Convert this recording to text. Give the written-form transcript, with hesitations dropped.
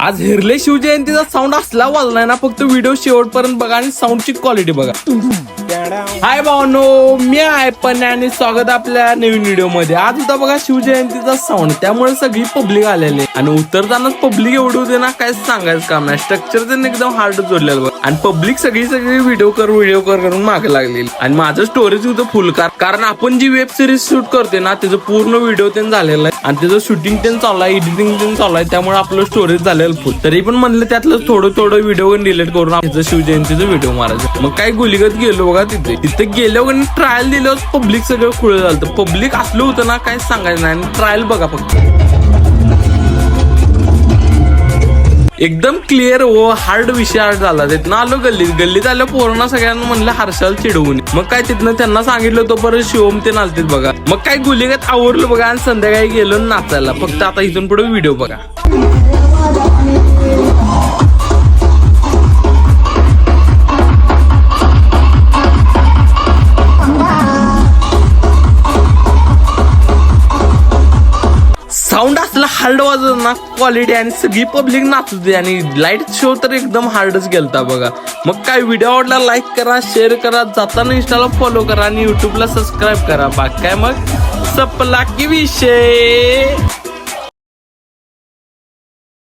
आज हिरले शिवजयंतीचा साऊंड असला वाजलाय ना, फक्त व्हिडिओ शेवटपर्यंत बघा आणि साऊंडची क्वालिटी बघा. हाय भावनो, मी आहे पण आणि स्वागत आपल्या नवीन व्हिडिओ मध्ये. आज होता बघा शिवजयंतीचा साऊंड, त्यामुळे सगळी पब्लिक आलेली आणि उतरतानाच पब्लिक एवढी होते ना, काय सांगायचं काम नाही. स्ट्रक्चर त्यांनी एकदम हार्ड जोडलेलं बघ आणि पब्लिक सगळी व्हिडिओ कर करून मागे लागलेली. आणि माझं स्टोरेज होतं फुल, कारण आपण जी वेब सिरीज शूट करते ना, त्याचं पूर्ण व्हिडिओ त्यांनी झालेलं आहे आणि त्याचं शूटिंग त्यांनी चालू आहे, एडिटिंग त्यांनी चालू आहे, त्यामुळे आपलं स्टोरेज झालेलं फुल. तरी पण म्हणलं त्यातलं थोडं व्हिडिओ डिलीट करून त्याचं शिवजयंतीचं व्हिडिओ मारायचं. मग काय गुलीगत गेलो बघा तिथे गेल्यावर ट्रायल दिल्यावर पब्लिक सगळं खुळ झालं. पब्लिक असलं होतं ना, काय सांगायचं नाही. ट्रायल बघा फक्त, एकदम क्लिअर व हार्ड विषय हार्ड झाला. तिथनं आलो गल्लीत आलो, पोरांना सगळ्यांना म्हणलं हर्षाल चिडवून. मग काय तिथनं त्यांना सांगितलं होतं, परत शिवम ते नाचतेत बघा. मग काय गुलीगत आवरलं बघा आणि संध्याकाळी गेलो नाचायला. फक्त आता इथून पुढे व्हिडिओ बघा. साऊंड असला हार्ड वाजत ना, क्वालिटी आणि सगळी पब्लिक नाचते आणि लाईट शो तर एकदम हार्डच गेलता बघा. मग काय व्हिडिओ आवडला लाईक करा, शेअर करा, जाताना इंस्टाला फॉलो करा आणि युट्यूबला सबस्क्राईब करा. बाकी काय मग सपला की विषय.